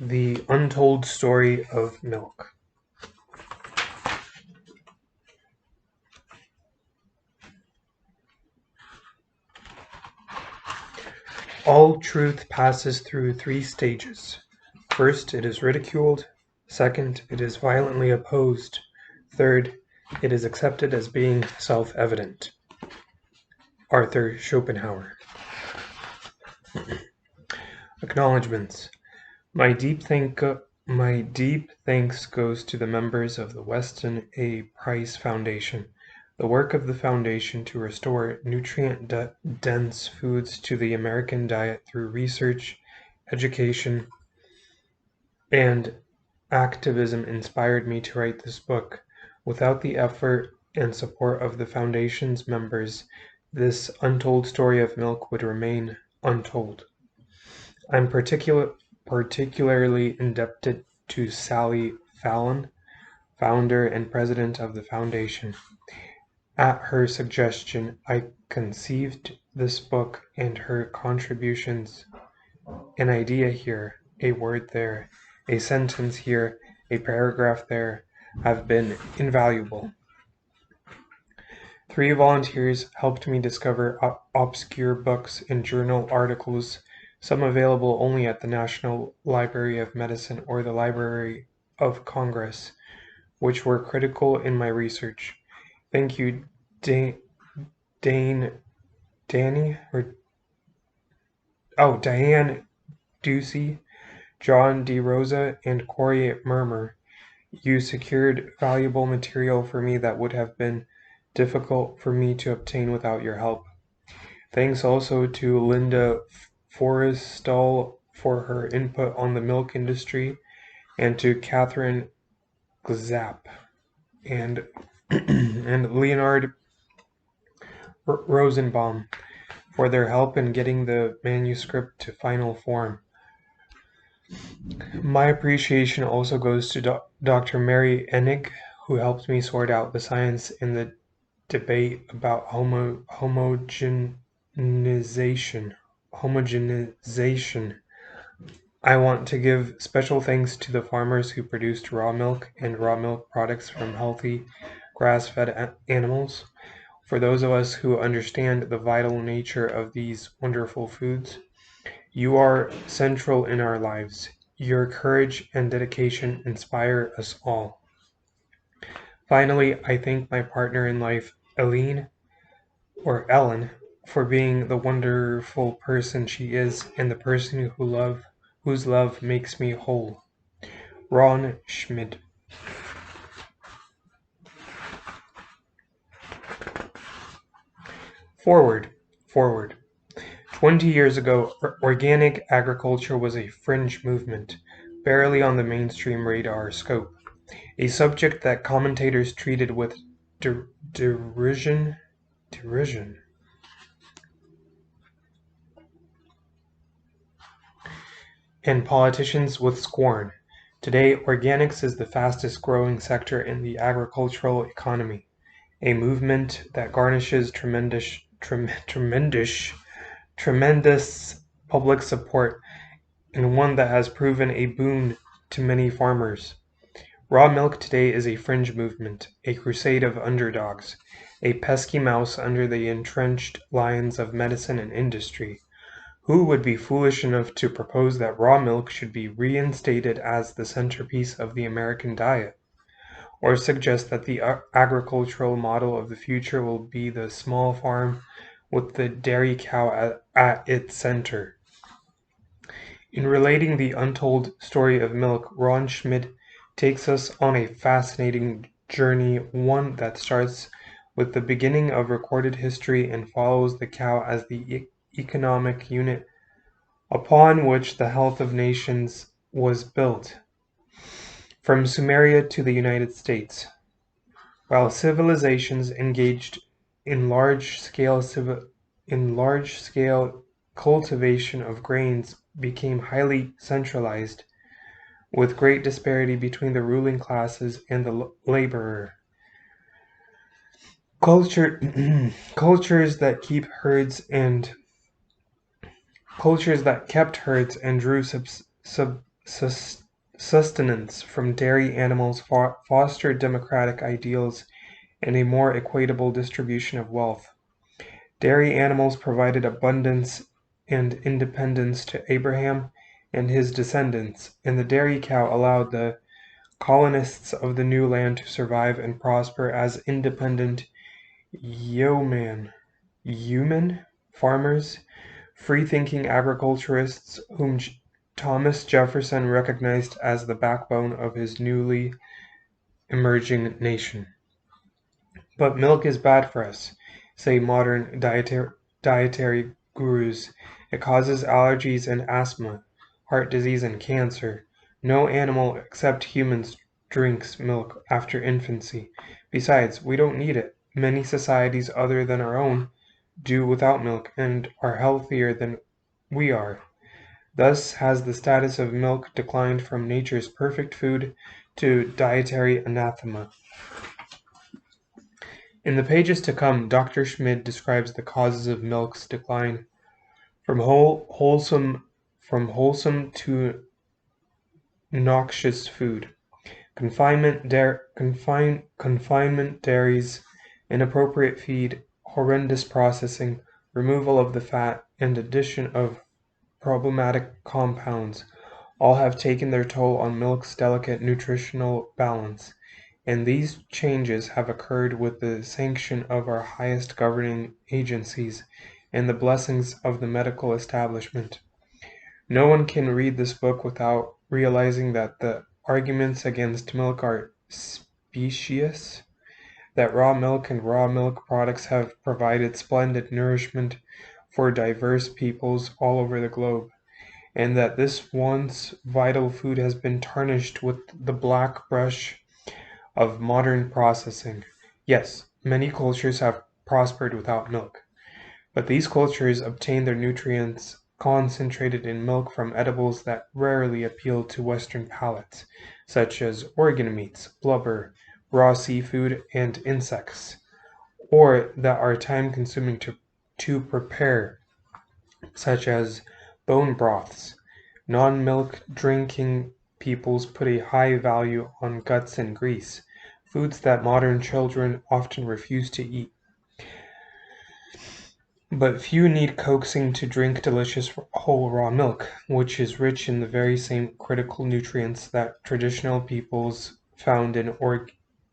The Untold Story of Milk. All truth passes through three stages. First, it is ridiculed. Second, it is violently opposed. Third, it is accepted as being self-evident. Arthur Schopenhauer. Acknowledgements. My deep thanks goes to the members of the Weston A. Price Foundation. The work of the foundation to restore nutrient-dense foods to the American diet through research, education, and activism inspired me to write this book. Without the effort and support of the foundation's members, this untold story of milk would remain untold. I'm particularly indebted to Sally Fallon, founder and president of the foundation. At her suggestion, I conceived this book, and her contributions, an idea here, a word there, a sentence here, a paragraph there, have been invaluable. 3 volunteers helped me discover obscure books and journal articles, some available only at the National Library of Medicine or the Library of Congress, which were critical in my research. Thank you, Diane Ducey, John D. Rosa, and Corey Murmer. You secured valuable material for me that would have been difficult for me to obtain without your help. Thanks also to Linda Forrestal for her input on the milk industry, and to Catherine Gzapp and Leonard Rosenbaum for their help in getting the manuscript to final form. My appreciation also goes to Dr. Mary Enig, who helped me sort out the science in the debate about homogenization. I want to give special thanks to the farmers who produced raw milk and raw milk products from healthy, grass-fed animals. For those of us who understand the vital nature of these wonderful foods, you are central in our lives. Your courage and dedication inspire us all. Finally, I thank my partner in life, Ellen, for being the wonderful person she is and the person whose love makes me whole. Ron Schmid. Forward. 20 years ago, organic agriculture was a fringe movement, barely on the mainstream radar scope, a subject that commentators treated with derision, and politicians with scorn. Today, organics is the fastest growing sector in the agricultural economy, a movement that garnishes tremendous public support, and one that has proven a boon to many farmers. Raw milk today is a fringe movement, a crusade of underdogs, a pesky mouse under the entrenched lions of medicine and industry. Who would be foolish enough to propose that raw milk should be reinstated as the centerpiece of the American diet? Or suggest that the agricultural model of the future will be the small farm with the dairy cow at its center? In relating the untold story of milk, Ron Schmid takes us on a fascinating journey, one that starts with the beginning of recorded history and follows the cow as the economic unit upon which the health of nations was built. From Sumeria to the United States. While civilizations engaged in large-scale cultivation of grains became highly centralized, with great disparity between the ruling classes and the laborer. Cultures that kept herds and drew sustenance from dairy animals fostered democratic ideals and a more equitable distribution of wealth. Dairy animals provided abundance and independence to Abraham and his descendants, and the dairy cow allowed the colonists of the new land to survive and prosper as independent human farmers, free-thinking agriculturists whom Thomas Jefferson recognized as the backbone of his newly emerging nation. But milk is bad for us, say modern dietary gurus. It causes allergies and asthma, heart disease and cancer. No animal except humans drinks milk after infancy. Besides, we don't need it. Many societies other than our own do without milk and are healthier than we are. Thus has the status of milk declined from nature's perfect food to dietary anathema. In the pages to come, Dr. Schmid describes the causes of milk's decline from wholesome to noxious food, confinement, dairies, inappropriate feed, horrendous processing, removal of the fat, and addition of problematic compounds all have taken their toll on milk's delicate nutritional balance. And these changes have occurred with the sanction of our highest governing agencies and the blessings of the medical establishment. No one can read this book without realizing that the arguments against milk are specious, that raw milk and raw milk products have provided splendid nourishment for diverse peoples all over the globe, and that this once vital food has been tarnished with the black brush of modern processing. Yes, many cultures have prospered without milk, but these cultures obtain their nutrients concentrated in milk from edibles that rarely appeal to Western palates, such as organ meats, blubber, raw seafood, and insects, or that are time-consuming to prepare, such as bone broths. Non-milk drinking peoples put a high value on guts and grease, foods that modern children often refuse to eat. But few need coaxing to drink delicious whole raw milk, which is rich in the very same critical nutrients that traditional peoples found in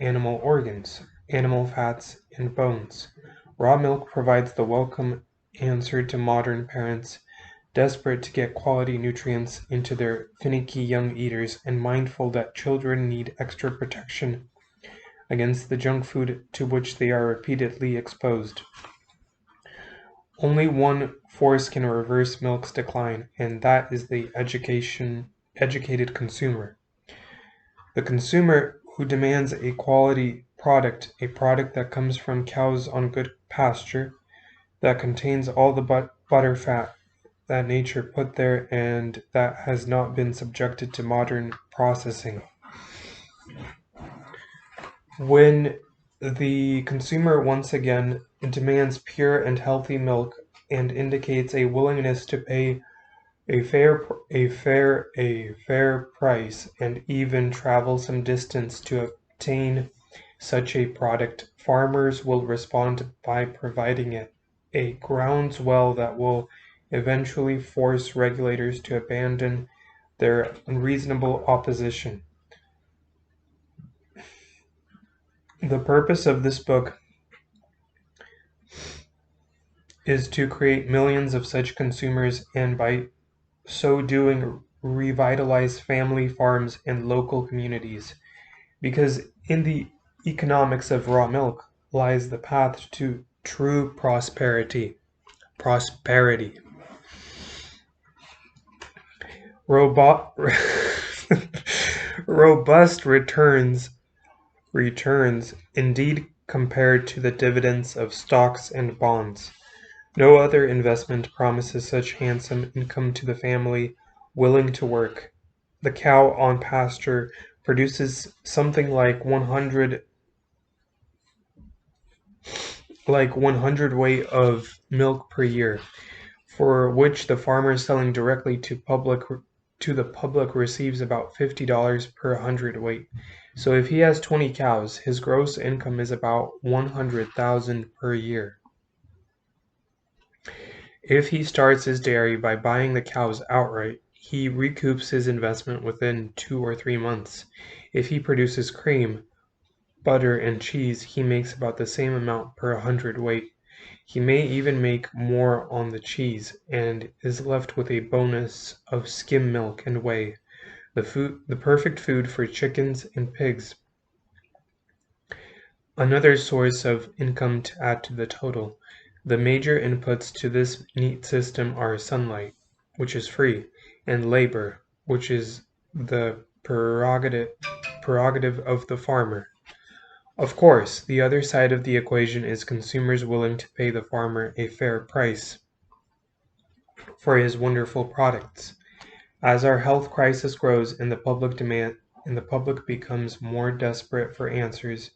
animal organs, animal fats, and bones. Raw milk provides the welcome answer to modern parents desperate to get quality nutrients into their finicky young eaters and mindful that children need extra protection against the junk food to which they are repeatedly exposed. Only one force can reverse milk's decline, and that is the educated consumer. The consumer who demands a quality product, a product that comes from cows on good pasture, that contains all the butter fat that nature put there and that has not been subjected to modern processing. When the consumer once again demands pure and healthy milk and indicates a willingness to pay a fair price and even travel some distance to obtain such a product, farmers will respond by providing it a groundswell that will eventually force regulators to abandon their unreasonable opposition. The purpose of this book is to create millions of such consumers and by so doing revitalize family farms and local communities. Because in the economics of raw milk lies the path to true prosperity. Prosperity. Robust returns indeed compared to the dividends of stocks and bonds. No other investment promises such handsome income to the family willing to work. The cow on pasture produces something like 100 weight of milk per year, for which the farmer selling directly to to the public receives about $50 per hundredweight. So if he has 20 cows, his gross income is about $100,000 per year. If he starts his dairy by buying the cows outright, he recoups his investment within 2 or 3 months. If he produces cream, butter, and cheese, he makes about the same amount per hundredweight. He may even make more on the cheese, and is left with a bonus of skim milk and whey, the perfect food for chickens and pigs. Another source of income to add to the total. The major inputs to this neat system are sunlight, which is free, and labor, which is the prerogative of the farmer. Of course, the other side of the equation is consumers willing to pay the farmer a fair price for his wonderful products. As our health crisis grows and the public becomes more desperate for answers,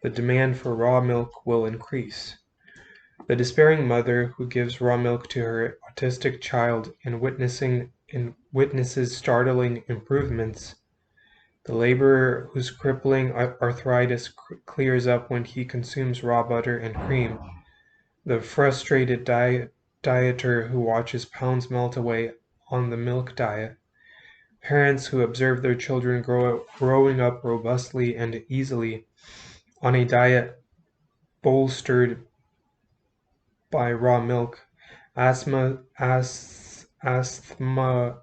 the demand for raw milk will increase. The despairing mother who gives raw milk to her autistic child and witnesses startling improvements, the laborer whose crippling arthritis clears up when he consumes raw butter and cream, the frustrated dieter who watches pounds melt away on the milk diet, parents who observe their children growing up robustly and easily on a diet bolstered by raw milk, asthma, as, asthma,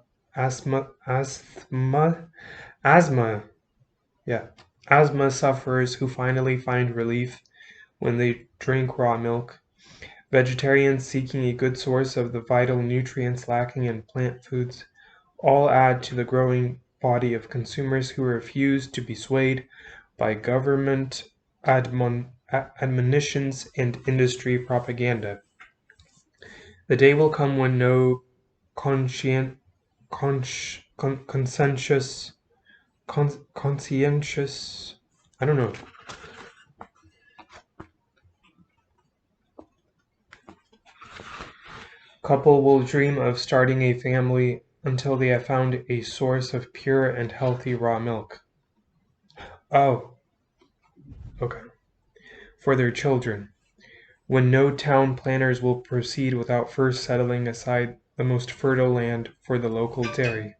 yeah, asthma sufferers who finally find relief when they drink raw milk, vegetarians seeking a good source of the vital nutrients lacking in plant foods, all add to the growing body of consumers who refuse to be swayed by government admonitions and industry propaganda. The day will come when no conscientious, I don't know, couple will dream of starting a family until they have found a source of pure and healthy raw milk. Oh, okay. For their children. When no town planners will proceed without first settling aside the most fertile land for the local dairy.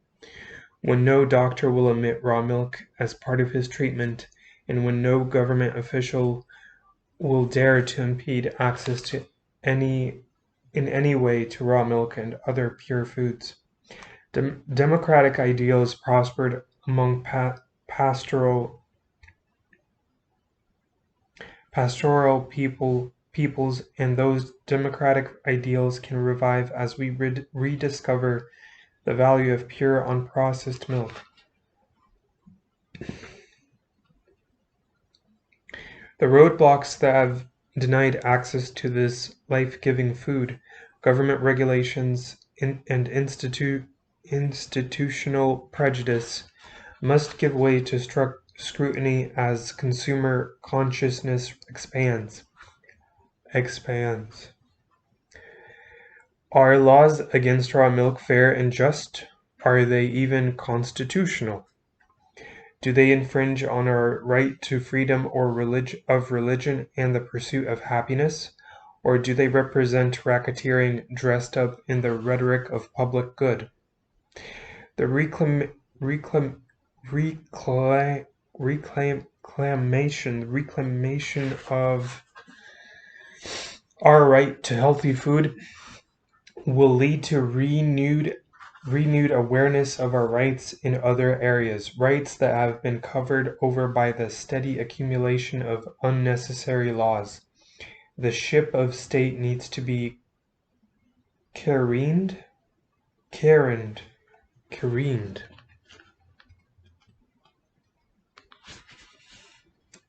When no doctor will omit raw milk as part of his treatment, and when no government official will dare to impede access to in any way to raw milk and other pure foods. Democratic ideals prospered among pastoral peoples, and those democratic ideals can revive as we rediscover the value of pure unprocessed milk. The roadblocks that have denied access to this life-giving food, government regulations, and institutional prejudice, must give way to scrutiny as consumer consciousness expands. Are laws against raw milk fair and just? Are they even constitutional? Do they infringe on our right to freedom of religion and the pursuit of happiness? Or do they represent racketeering dressed up in the rhetoric of public good? The reclamation of our right to healthy food will lead to renewed awareness of our rights in other areas, rights that have been covered over by the steady accumulation of unnecessary laws. The ship of state needs to be careened,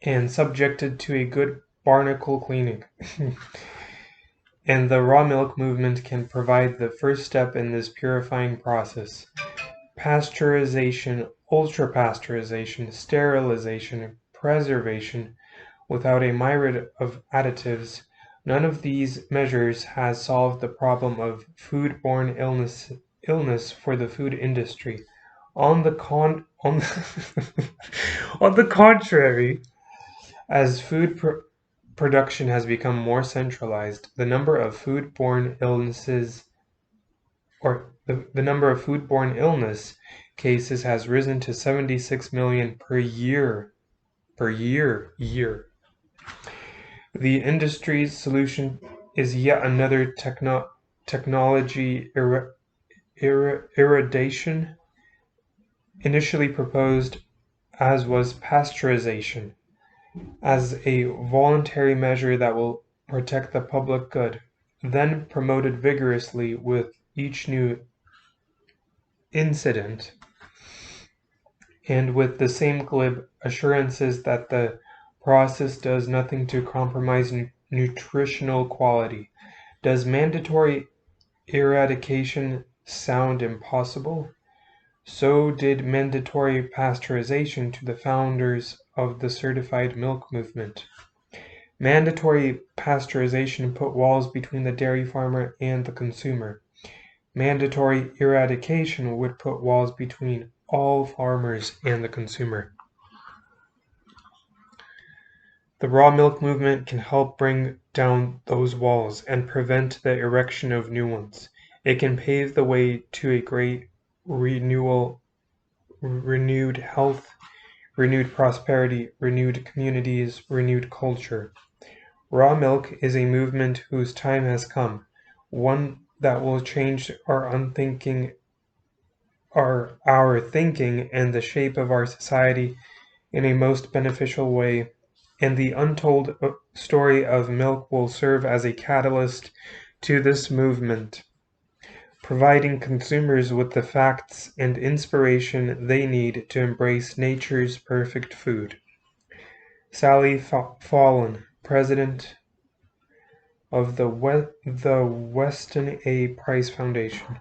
and subjected to a good barnacle cleaning. And the raw milk movement can provide the first step in this purifying process. Pasteurization, ultra-pasteurization, sterilization, preservation, without a myriad of additives, none of these measures has solved the problem of food-borne illness for the food industry. On the con on the, on the contrary, as production has become more centralized, the number of foodborne illnesses or the number of foodborne illness cases has risen to 76 million per year. The industry's solution is yet another technology irradiation, initially proposed as was pasteurization, as a voluntary measure that will protect the public good, then promoted vigorously with each new incident, and with the same glib assurances that the process does nothing to compromise nutritional quality. Does mandatory eradication sound impossible? So did mandatory pasteurization to the founders of the certified milk movement. Mandatory pasteurization put walls between the dairy farmer and the consumer. Mandatory eradication would put walls between all farmers and the consumer. The raw milk movement can help bring down those walls and prevent the erection of new ones. It can pave the way to a great renewal, renewed health, renewed prosperity, renewed communities, renewed culture. Raw milk is a movement whose time has come, one that will change our thinking and the shape of our society in a most beneficial way, and the untold story of milk will serve as a catalyst to this movement, providing consumers with the facts and inspiration they need to embrace nature's perfect food. Sally Fallon, president of the Weston A. Price Foundation.